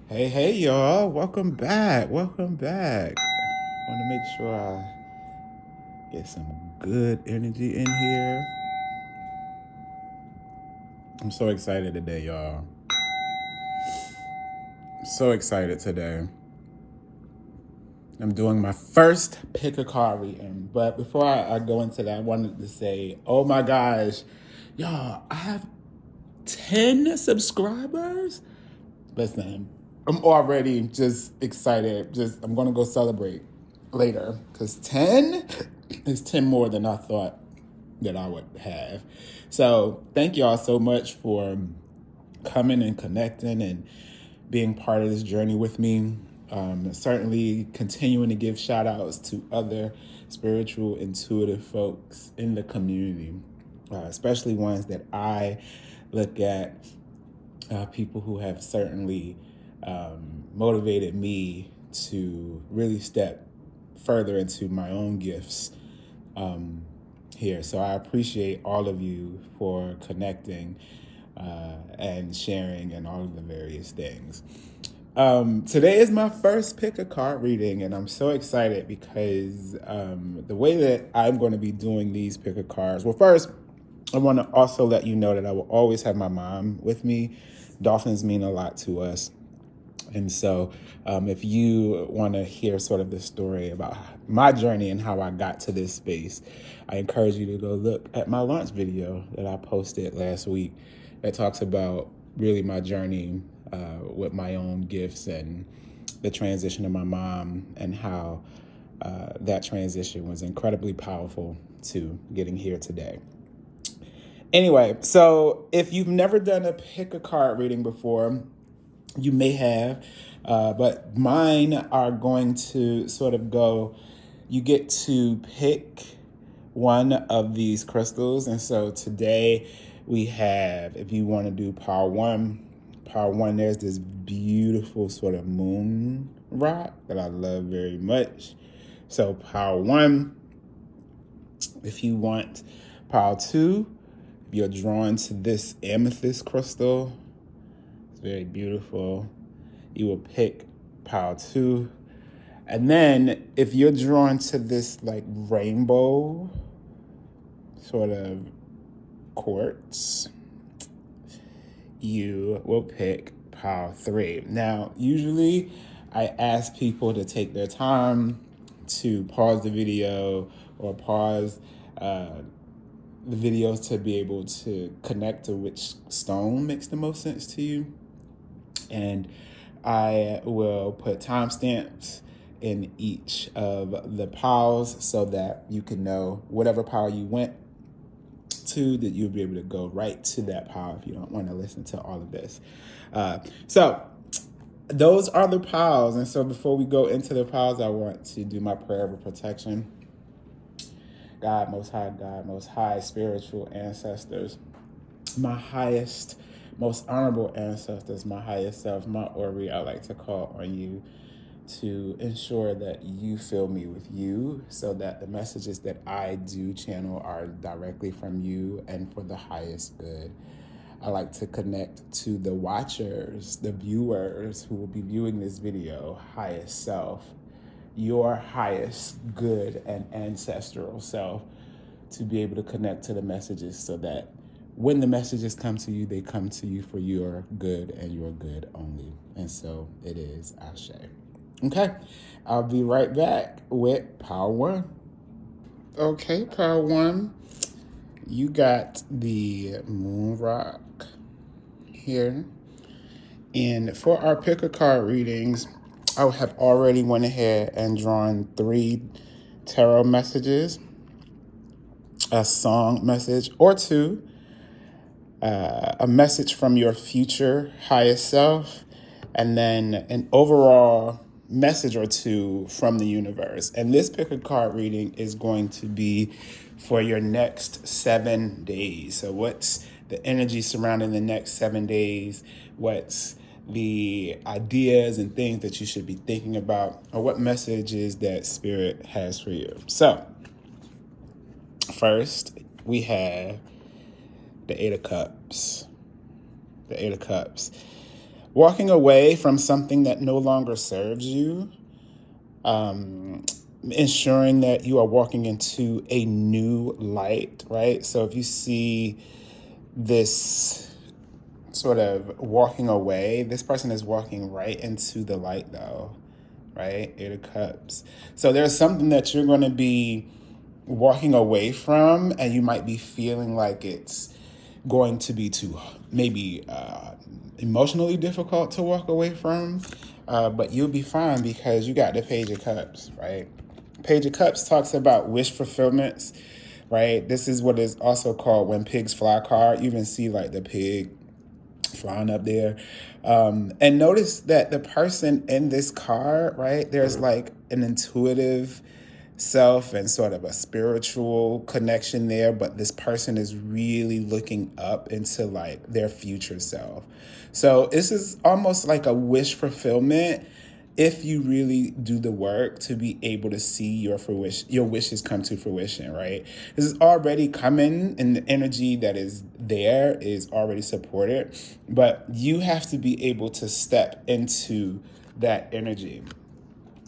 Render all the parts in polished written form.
Hey, y'all. Welcome back. Welcome back. Want to make sure I get some good energy in here. I'm so excited today, y'all. So excited today. I'm doing my first pick a card reading. But before I go into that, I wanted to say, oh my gosh, y'all, I have 10 subscribers. Listen, I'm already just excited. I'm going to go celebrate later because 10 is 10 more than I thought that I would have. So thank y'all so much for coming and connecting and being part of this journey with me. Certainly continuing to give shout outs to other spiritual, intuitive folks in the community, especially ones that I look at, people who have certainly motivated me to really step further into my own gifts here. So I appreciate all of you for connecting and sharing and all of the various things. Today is my first pick a card reading, and I'm so excited because the way that I'm going to be doing these pick a cards. Well, first, I want to also let you know that I will always have my mom with me. Dolphins mean a lot to us. And so if you want to hear sort of the story about my journey and how I got to this space, I encourage you to go look at my launch video that I posted last week that talks about really my journey with my own gifts and the transition of my mom and how that transition was incredibly powerful to getting here today. Anyway, so if you've never done a pick a card reading before, you may have, but mine are going to sort of go, you get to pick one of these crystals. And so today we have, if you want to do power one, there's this beautiful sort of moon rock that I love very much. So power one, if you want power two, if you're drawn to this amethyst crystal, it's very beautiful, you will pick power two. And then if you're drawn to this like rainbow sort of quartz, you will pick power three. Now, usually I ask people to take their time to pause the video or pause the videos to be able to connect to which stone makes the most sense to you. And I will put timestamps in each of the piles so that you can know whatever pile you went to, that you'll be able to go right to that pile if you don't want to listen to all of this. So those are the piles. And so before we go into the piles, I want to do my prayer of protection. God, most high spiritual ancestors, my highest, most honorable ancestors, my highest self, my Ori, I like to call on you to ensure that you fill me with you so that the messages that I do channel are directly from you and for the highest good. I like to connect to the watchers, the viewers who will be viewing this video, highest self, your highest good and ancestral self, to be able to connect to the messages so that when the messages come to you, they come to you for your good and your good only. And so it is, Ashe. Okay, I'll be right back with power one. Okay, power one, you got the moon rock here. And for our pick a card readings, I have already went ahead and drawn 3 tarot messages, a song message or 2, a message from your future highest self, and then an overall message or 2 from the universe. And this pick a card reading is going to be for your next 7 days. So what's the energy surrounding the next 7 days? What's the ideas and things that you should be thinking about, or what messages that Spirit has for you? So first, we have the Eight of Cups. The Eight of Cups. walking away from something that no longer serves you, ensuring that you are walking into a new light, right? So if you see this sort of walking away, this person is walking right into the light though, right? Eight of Cups. So there's something that you're going to be walking away from, and you might be feeling like it's going to be too maybe emotionally difficult to walk away from, but you'll be fine because you got the Page of Cups, right? Page of Cups talks about wish fulfillments, right? This is what is also called when pigs fly card. You even see like the pig flying up there. And notice that the person in this card, right, there's like an intuitive self and sort of a spiritual connection there, but this person is really looking up into like their future self. So this is almost like a wish fulfillment if you really do the work to be able to see your wishes come to fruition, right? This is already coming, and the energy that is there is already supported, but you have to be able to step into that energy.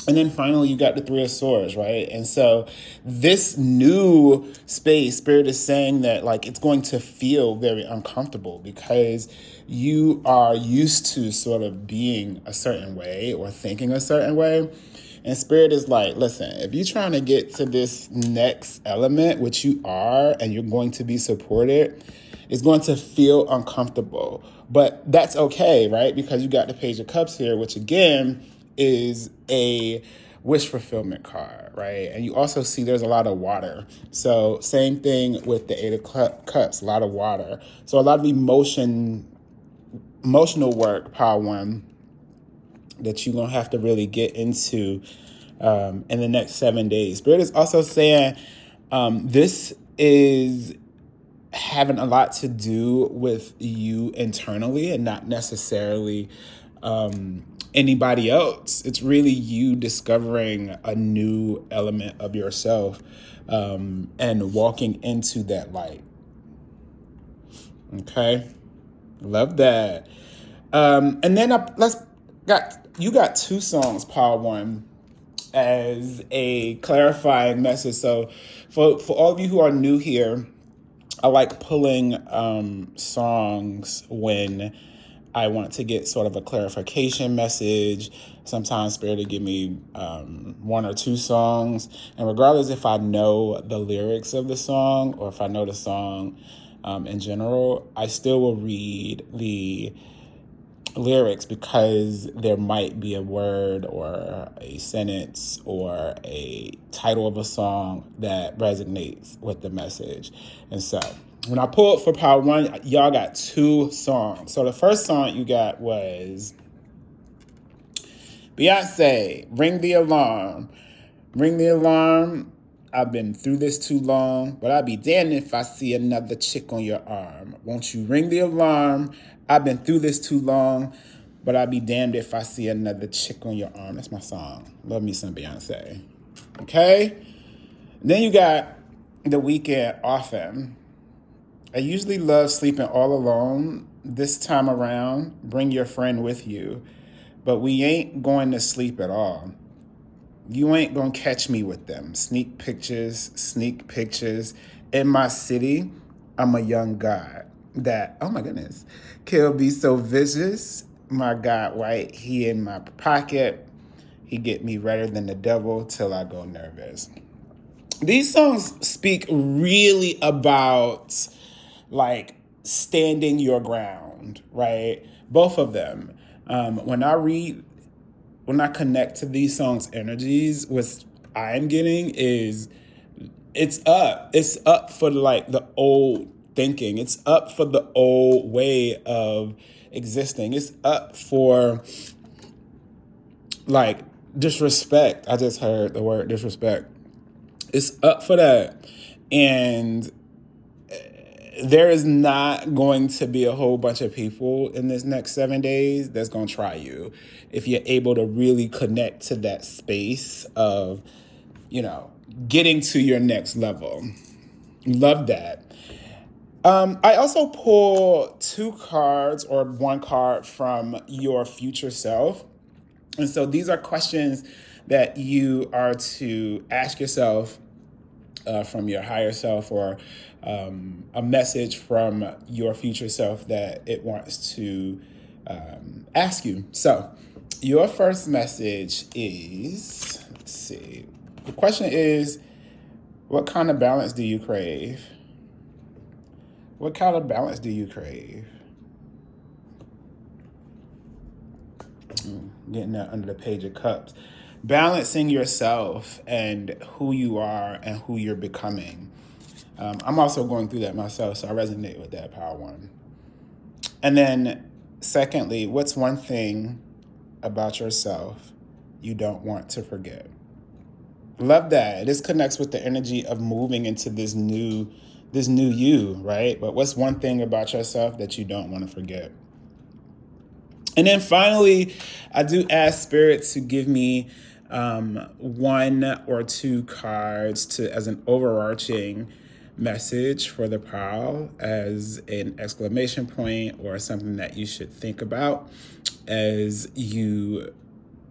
And then finally, you got the Three of Swords, right? And so this new space, Spirit is saying that like it's going to feel very uncomfortable because you are used to sort of being a certain way or thinking a certain way. And Spirit is like, listen, if you're trying to get to this next element, which you are, and you're going to be supported, it's going to feel uncomfortable. But that's okay, right? Because you got the Page of Cups here, which again is a wish fulfillment card, right? And you also see there's a lot of water. So same thing with the Eight of Cups, a lot of water. So a lot of emotional work, Power One, that you're going to have to really get into in the next 7 days. Spirit is also saying this is having a lot to do with you internally and not necessarily anybody else. It's really you discovering a new element of yourself and walking into that light. Okay, love that. And then you got two songs, Power One, as a clarifying message. So for all of you who are new here, I like pulling songs when I want to get sort of a clarification message. Sometimes Spirit will give me one or two songs. And regardless if I know the lyrics of the song or if I know the song in general, I still will read the lyrics because there might be a word or a sentence or a title of a song that resonates with the message. And so when I pulled for Power One, y'all got two songs. So the first song you got was Beyonce, Ring the Alarm. Ring the alarm. I've been through this too long, but I'll be damned if I see another chick on your arm. Won't you ring the alarm? I've been through this too long, but I'll be damned if I see another chick on your arm. That's my song. Love me some Beyonce. Okay? Then you got The Weeknd, Often. I usually love sleeping all alone. This time around, bring your friend with you. But we ain't going to sleep at all. You ain't gonna catch me with them. Sneak pictures. In my city, I'm a young god that, oh my goodness, kill be so vicious. My God, white, he in my pocket. He get me redder than the devil till I go nervous. These songs speak really about like standing your ground, right? Both of them. When I connect to these songs' energies, what I'm getting is it's up. It's up for like the old thinking. It's up for the old way of existing. It's up for like disrespect. I just heard the word disrespect. It's up for that. And there is not going to be a whole bunch of people in this next 7 days that's going to try you. If you're able to really connect to that space of, getting to your next level. Love that. I also pull 2 cards or 1 card from your future self. And so these are questions that you are to ask yourself from your higher self, or a message from your future self that it wants to ask you. So your first message is, let's see, the question is, what kind of balance do you crave? What kind of balance do you crave? Getting that under the Page of Cups. Balancing yourself and who you are and who you're becoming. I'm also going through that myself, so I resonate with that, Power One. And then, secondly, what's one thing about yourself you don't want to forget? Love that. This connects with the energy of moving into this new you, right? But what's one thing about yourself that you don't want to forget? And then finally, I do ask Spirit to give me 1 or 2 cards as an overarching message for the pile, as an exclamation point or something that you should think about as you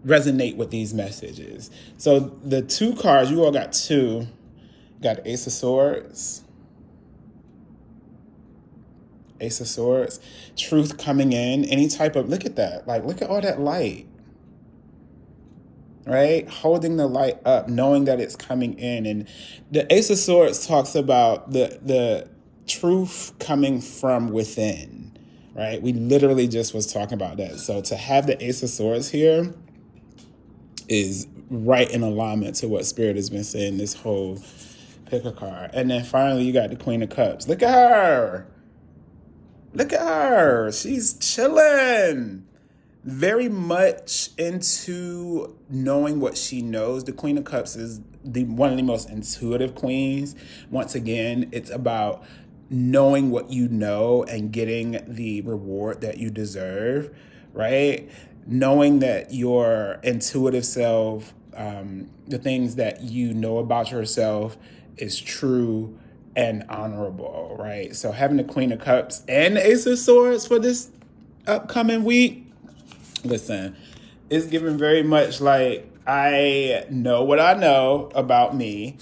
resonate with these messages. So the 2 cards, you all got 2. Got Ace of Swords. Ace of Swords, truth coming in, any type of, look at that. Like, look at all that light, right? Holding the light up, knowing that it's coming in. And the Ace of Swords talks about the truth coming from within, right? We literally just was talking about that. So to have the Ace of Swords here is right in alignment to what Spirit has been saying this whole pick a card. And then finally, you got the Queen of Cups. Look at her. Look at her. She's chilling. Very much into knowing what she knows. The Queen of Cups is one of the most intuitive queens. Once again, it's about knowing what you know and getting the reward that you deserve, right? Knowing that your intuitive self, the things that you know about yourself is true and honorable, right? So having the Queen of Cups and the Ace of Swords for this upcoming week, listen, it's giving very much like, I know what I know about me,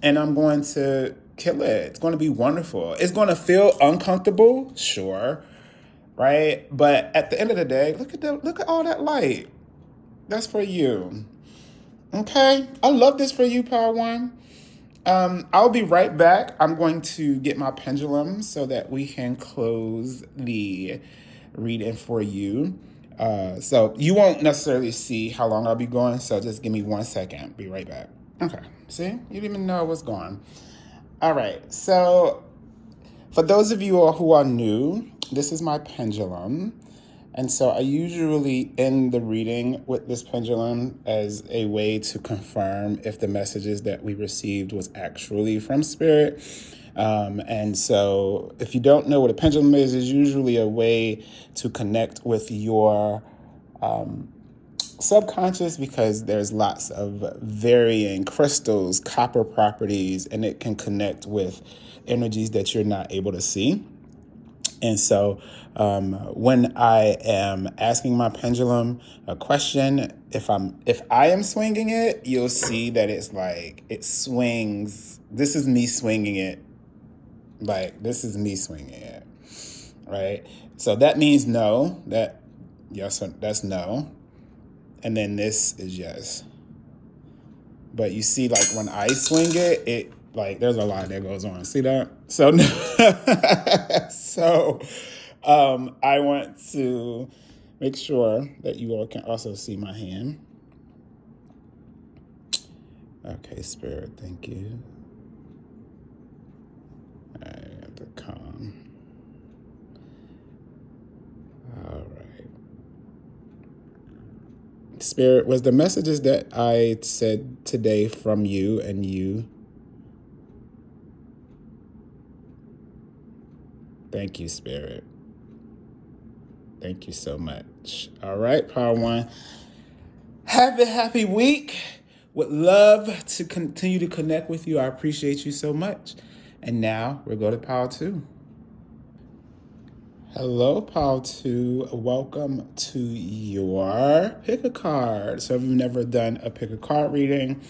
and I'm going to kill it. It's going to be wonderful. It's going to feel uncomfortable, sure, right? But at the end of the day, look at all that light. That's for you. Okay? I love this for you, Power One. I'll be right back. I'm going to get my pendulum so that we can close the reading for you. So you won't necessarily see how long I'll be going, so just give me 1 second. Be right back. Okay. See? You didn't even know it was gone. All right. So for those of you all who are new, this is my pendulum. And so I usually end the reading with this pendulum as a way to confirm if the messages that we received was actually from Spirit. And so if you don't know what a pendulum is, it's usually a way to connect with your subconscious, because there's lots of varying crystals, copper properties, and it can connect with energies that you're not able to see. And so when I am asking my pendulum a question, if I am swinging it, you'll see that it's like it swings. This is me swinging it. Like, this is me swinging it, right? So that means no. Yes, that's no. And then this is yes. But you see, like, when I swing it, like, there's a lot that goes on. See that? So, I want to make sure that you all can also see my hand. Okay, Spirit, thank you. I have to calm. All right. Spirit, was the messages that I said today from you and you? Thank you, Spirit. Thank you so much. All right, Power One. Have a happy week. Would love to continue to connect with you. I appreciate you so much. And now we'll go to Power Two. Hello, Pal 2. Welcome to your pick a card. So if you've never done a pick a card reading,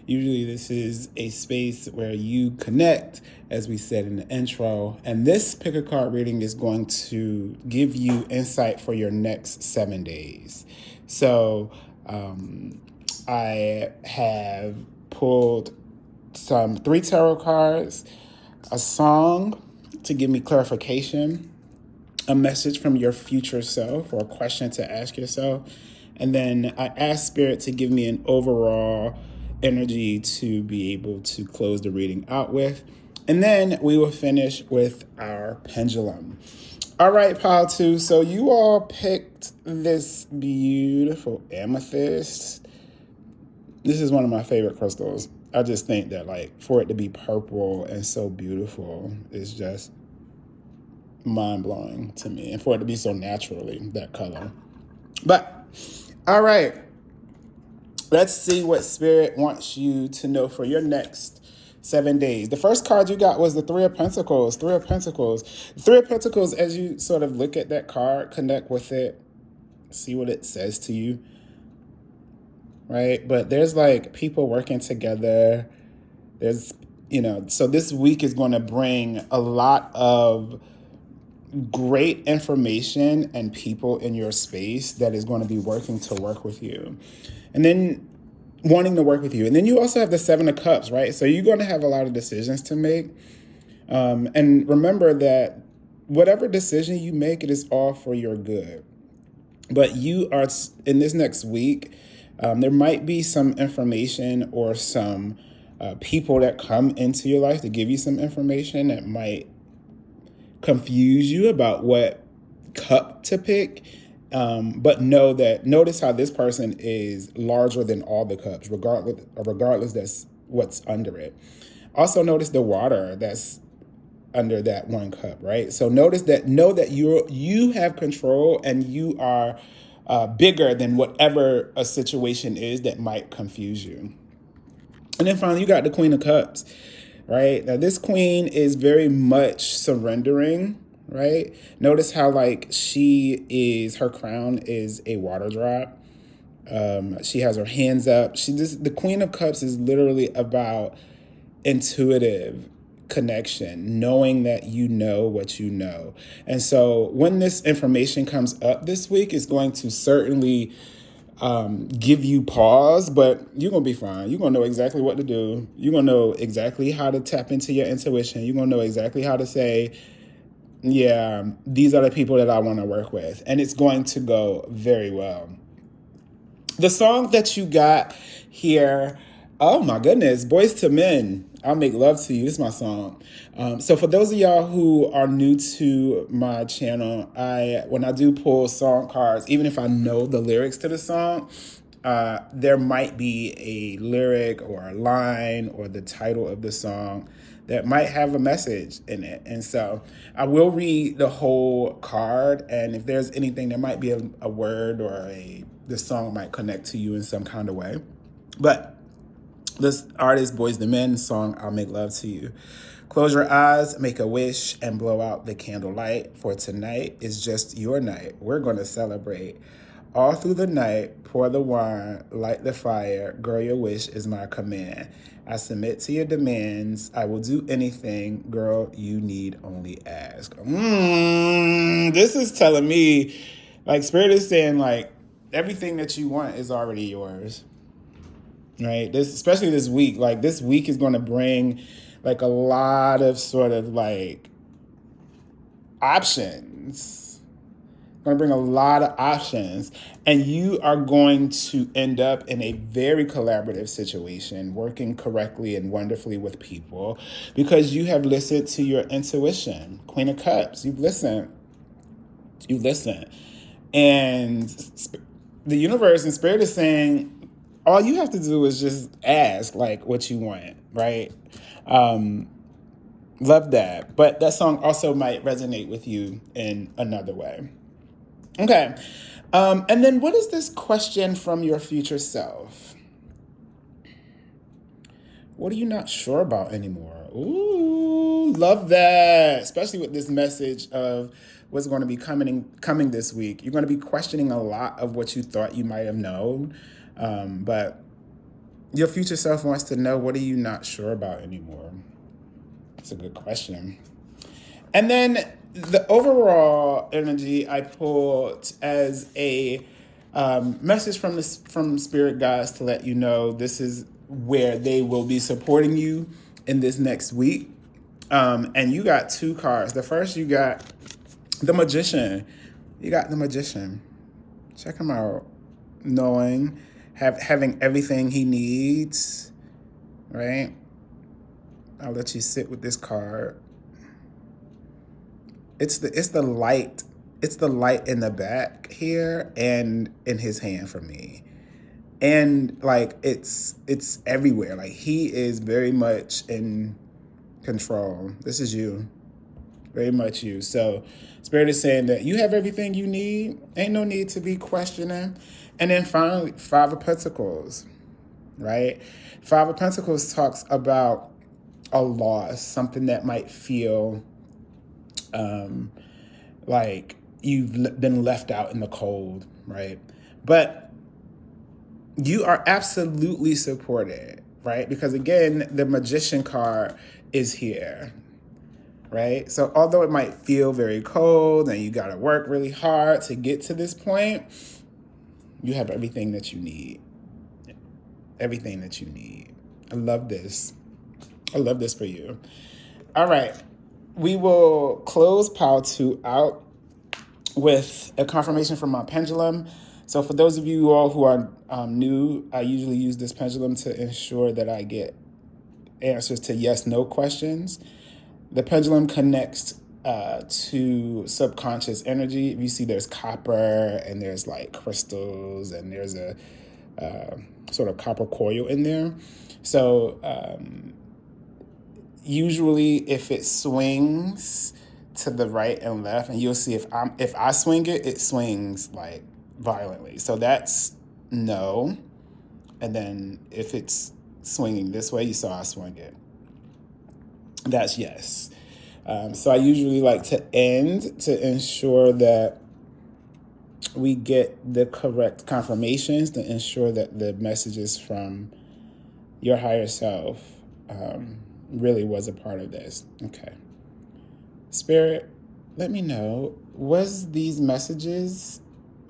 usually this is a space where you connect, as we said in the intro. And this pick a card reading is going to give you insight for your next 7 days. So I have pulled three tarot cards, a song to give me clarification, a message from your future self or a question to ask yourself. And then I asked Spirit to give me an overall energy to be able to close the reading out with. And then we will finish with our pendulum. All right, Pile 2. So you all picked this beautiful amethyst. This is one of my favorite crystals. I just think that, like, for it to be purple and so beautiful is just mind-blowing to me, and for it to be so naturally that color. But all right, let's see what Spirit wants you to know for your next 7 days. The first card you got was the Three of Pentacles. Three of Pentacles. Three of Pentacles, as you sort of look at that card, connect with it, see what it says to you, right? But there's like people working together. There's, so this week is going to bring a lot of great information and people in your space that is going to be working to work with you, and then wanting to work with you. And then you also have the Seven of Cups, right? So you're going to have a lot of decisions to make. And remember that whatever decision you make, it is all for your good. But you are, in this next week, there might be some information or some people that come into your life to give you some information that might confuse you about what cup to pick, but notice how this person is larger than all the cups, regardless that's what's under it. Also notice the water that's under that one cup, right? So know that you have control, and you are bigger than whatever a situation is that might confuse you. And then finally, you got the Queen of Cups. Right? Now, this queen is very much surrendering, right? Notice how, like, her crown is a water drop. She has her hands up. The Queen of Cups is literally about intuitive connection, knowing that you know what you know. And so when this information comes up this week, it's going to certainly give you pause, but you're going to be fine. You're going to know exactly what to do. You're going to know exactly how to tap into your intuition. You're going to know exactly how to say, yeah, these are the people that I want to work with. And it's going to go very well. The song that you got here, oh my goodness, Boys to Men, I'll Make Love to You. This is my song. So for those of y'all who are new to my channel, when I do pull song cards, even if I know the lyrics to the song, there might be a lyric or a line or the title of the song that might have a message in it. And so I will read the whole card, and if there's anything, there might be a word or the song might connect to you in some kind of way. But this artist, Boys the Men, song, I'll Make Love to You. Close your eyes, make a wish, and blow out the candlelight, for tonight is just your night. We're going to celebrate. All through the night, pour the wine, light the fire. Girl, your wish is my command. I submit to your demands. I will do anything. Girl, you need only ask. This is telling me, like, Spirit is saying, like, everything that you want is already yours. Right? Especially this week. Like, this week is going to bring, like, a lot of sort of, like, options. Going to bring a lot of options, and you are going to end up in a very collaborative situation, working correctly and wonderfully with people, because you have listened to your intuition. Queen of Cups, you've listened. And the universe and Spirit is saying, all you have to do is just ask, like, what you want, right? Love that. But that song also might resonate with you in another way. Okay. And then what is this question from your future self? What are you not sure about anymore? Ooh, love that, especially with this message of what's going to be coming this week. You're going to be questioning a lot of what you thought you might have known, but your future self wants to know, what are you not sure about anymore? It's a good question. And then the overall energy I pulled as a message from spirit guides to let you know this is where they will be supporting you in this next week. And you got two cards. The first, you got the Magician. You got the Magician. Check him out. Having everything he needs, right? I'll let you sit with this card. It's the light. It's the light in the back here and in his hand for me. And like it's everywhere. Like he is very much in control. This is you. Very much you. So Spirit is saying that you have everything you need. Ain't no need to be questioning. And then finally, Five of Pentacles, right? Five of Pentacles talks about a loss, something that might feel like you've been left out in the cold, right? But you are absolutely supported, right? Because again, the Magician card is here, right? So although it might feel very cold and you got to work really hard to get to this point, you have everything that you need. Everything that you need. I love this. I love this for you. All right. We will close pile 2 out with a confirmation from my pendulum. So for those of you all who are new, I usually use this pendulum to ensure that I get answers to yes/no questions. The pendulum connects to subconscious energy. If you see, there's copper and there's like crystals and there's a sort of copper coil in there. So usually if it swings to the right and left, and you'll see if I swing it, it swings like violently. So that's no. And then if it's swinging this way, you saw I swing it, that's yes. So I usually like to end to ensure that we get the correct confirmations, to ensure that the messages from your higher self really was a part of this. Okay. Spirit, let me know, was these messages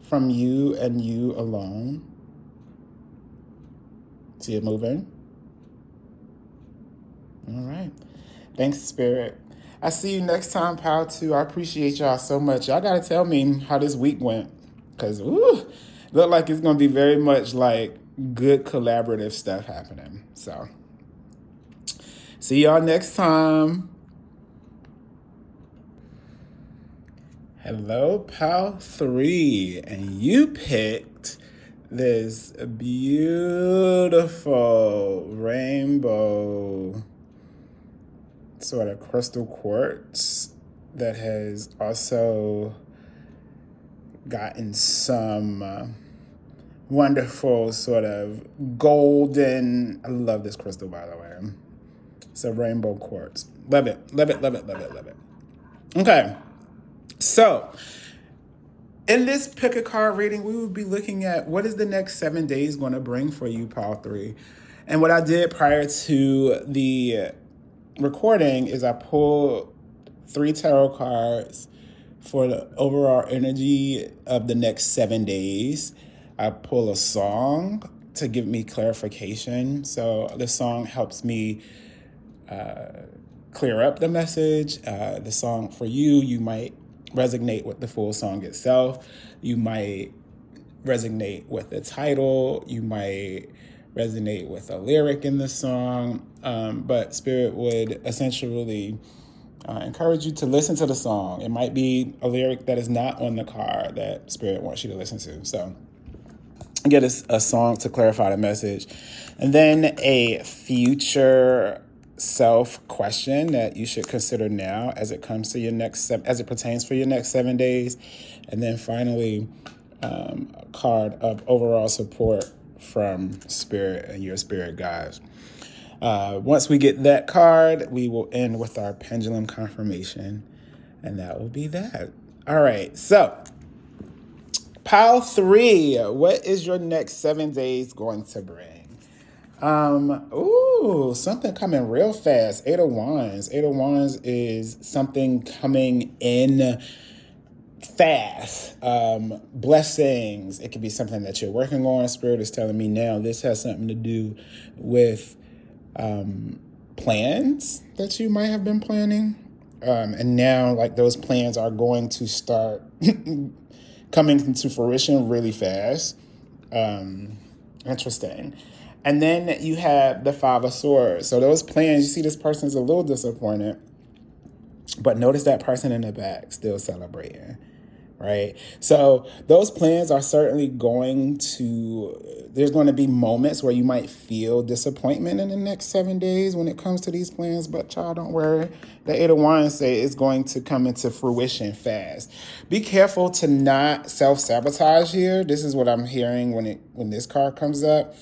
from you and you alone? See it moving? All right. Thanks, Spirit. I see you next time, pal, too. I appreciate y'all so much. Y'all got to tell me how this week went. Because, look like it's going to be very much like good collaborative stuff happening. So, see y'all next time. Hello, pal 3. And you picked this beautiful rainbow sort of crystal quartz that has also gotten some wonderful sort of golden, I love this crystal, by the way. It's a rainbow quartz. Love it, love it, love it, love it, love it. Okay, so in this pick a card reading, we will be looking at what is the next 7 days going to bring for you, pile 3. And what I did prior to the recording is I pulled 3 tarot cards for the overall energy of the next 7 days. I pull a song to give me clarification. So the song helps me clear up the message. The song for you might resonate with the full song itself. You might resonate with the title. You might resonate with a lyric in the song. But Spirit would essentially encourage you to listen to the song. It might be a lyric that is not on the card that Spirit wants you to listen to. So get a song to clarify the message. And then a future self question that you should consider now as it comes to your as it pertains for your next 7 days. And then finally, a card of overall support from Spirit and your spirit guides. Once we get that card, we will end with our pendulum confirmation, and that will be that. All right, so pile 3, what is your next 7 days going to bring? Something coming real fast. 8 of Wands. 8 of Wands is something coming in fast. Blessings. It could be something that you're working on. Spirit is telling me now this has something to do with plans that you might have been planning. And now like those plans are going to start coming into fruition really fast. Interesting. And then you have the 5 of Swords. So those plans, you see this person's a little disappointed, but notice that person in the back still celebrating, right? So those plans are certainly there's going to be moments where you might feel disappointment in the next 7 days when it comes to these plans, but y'all don't worry. The 8 of Wands say it's going to come into fruition fast. Be careful to not self-sabotage here. This is what I'm hearing when this card comes up.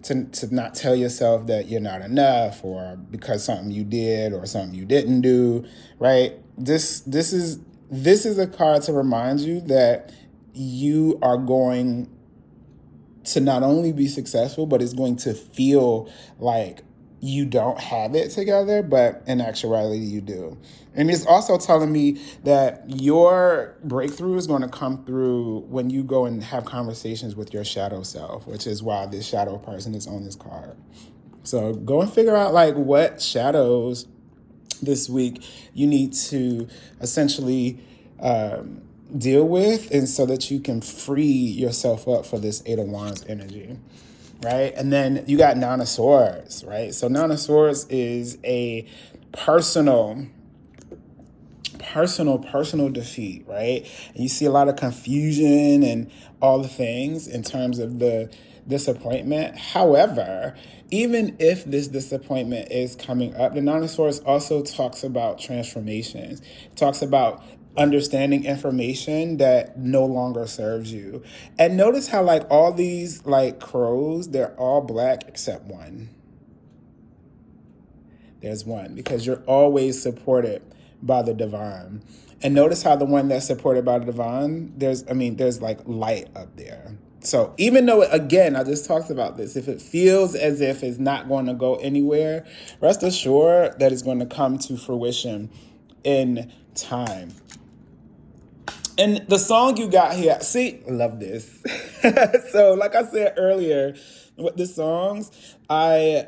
To not tell yourself that you're not enough, or because something you did or something you didn't do, right? This is a card to remind you that you are going to not only be successful, but it's going to feel like you don't have it together, but in actuality you do. And it's also telling me that your breakthrough is going to come through when you go and have conversations with your shadow self, which is why this shadow person is on this card. So go and figure out like what shadows this week you need to essentially deal with, and so that you can free yourself up for this 8 of Wands energy. Right? And then you got 9 of Swords, right? So 9 of Swords is a personal defeat, right? And you see a lot of confusion and all the things in terms of the disappointment. However, even if this disappointment is coming up, the 9 of Swords also talks about transformations. It talks about understanding information that no longer serves you. And notice how like all these like crows, they're all black except one. There's one, because you're always supported by the divine. And notice how the one that's supported by the divine, there's like light up there. So even though, again, I just talked about this, if it feels as if it's not going to go anywhere, rest assured that it's going to come to fruition in time. And the song you got here, see, I love this. So like I said earlier, with the songs, I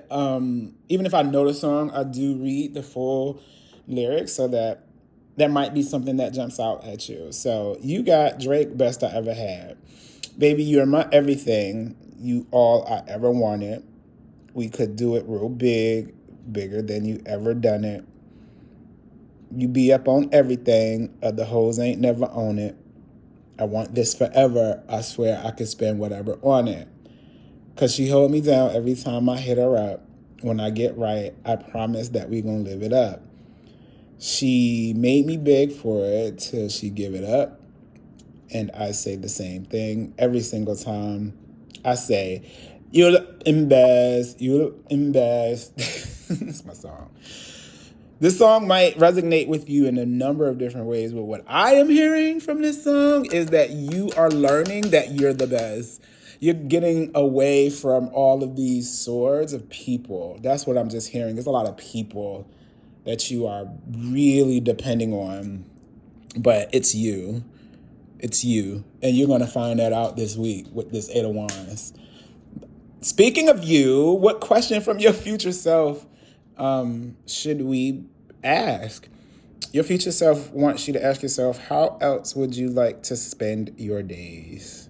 even if I know the song, I do read the full lyrics so that might be something that jumps out at you. So you got Drake, Best I Ever Had. Baby, you're my everything. You all I ever wanted. We could do it real big, bigger than you ever done it. You be up on everything. Other hoes ain't never on it. I want this forever. I swear I could spend whatever on it. Cause she hold me down every time I hit her up. When I get right, I promise that we gonna live it up. She made me beg for it till she give it up. And I say the same thing every single time. I say, you look embarrassed, you look embarrassed. It's my song. This song might resonate with you in a number of different ways, but what I am hearing from this song is that you are learning that you're the best. You're getting away from all of these swords of people. That's what I'm just hearing. There's a lot of people that you are really depending on, but it's you. It's you. And you're going to find that out this week with this 8 of Wands. Speaking of you, what question from your future self should we ask? Your future self wants you to ask yourself, how else would you like to spend your days?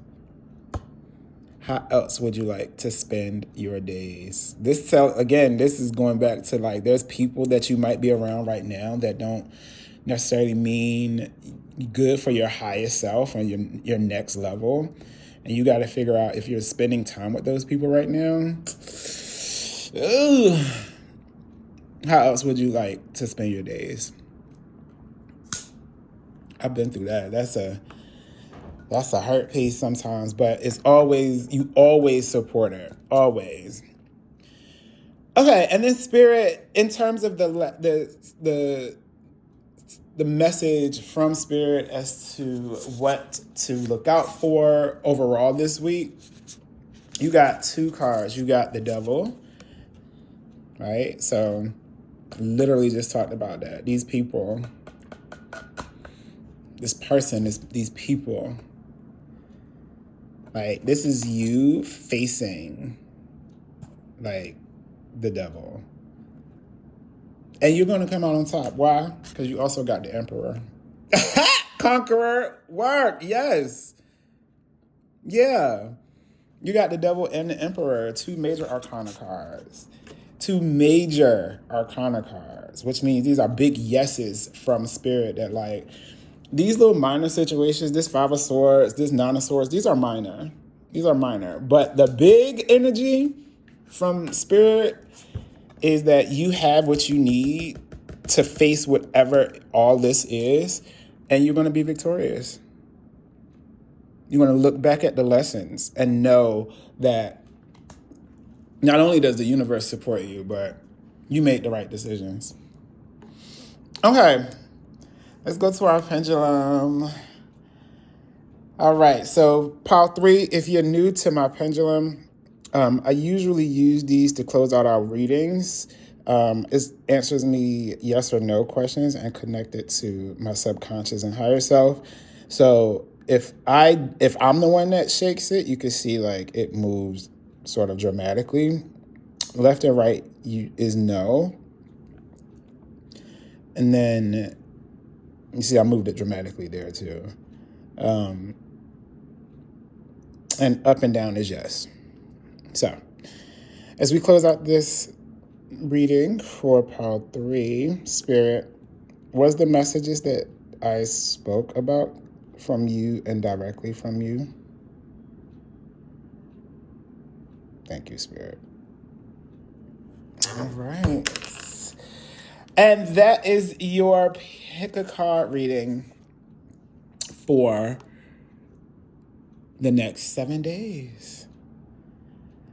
How else would you like to spend your days? This is going back to like, there's people that you might be around right now that don't necessarily mean good for your highest self and your next level. And you got to figure out if you're spending time with those people right now. Ooh. How else would you like to spend your days? I've been through that. That's a hurt piece sometimes, but you always support her. Always. Okay, and then Spirit, in terms of the message from Spirit as to what to look out for overall this week, you got two cards. You got the Devil, right? So literally just talked about that. These people, this person, these people, like this is you facing like the devil. And you're going to come out on top. Why? Because you also got the Emperor. Conqueror, work, yes. Yeah. You got the Devil and the Emperor, two major arcana cards. Two major arcana cards, which means these are big yeses from Spirit that like, these little minor situations, this Five of Swords, this Nine of Swords, these are minor. These are minor. But the big energy from Spirit is that you have what you need to face whatever all this is, and you're going to be victorious. You're going to look back at the lessons and know that not only does the universe support you, but you made the right decisions. Okay, let's go to our pendulum. All right, so pile 3, if you're new to my pendulum, I usually use these to close out our readings. It answers me yes or no questions and connect it to my subconscious and higher self. So if I'm the one that shakes it, you can see like it moves sort of dramatically. Left and right is no. And then you see I moved it dramatically there too. And up and down is yes. So as we close out this reading for pile 3, Spirit, was the messages that I spoke about from you and directly from you? Thank you, Spirit. All right. And that is your pick a card reading for the next 7 days.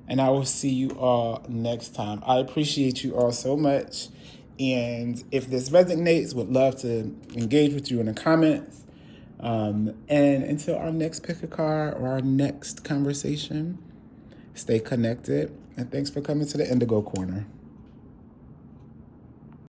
And I will see you all next time. I appreciate you all so much. And if this resonates, would love to engage with you in the comments. And until our next pick a card or our next conversation, stay connected. And thanks for coming to the Indigo Corner.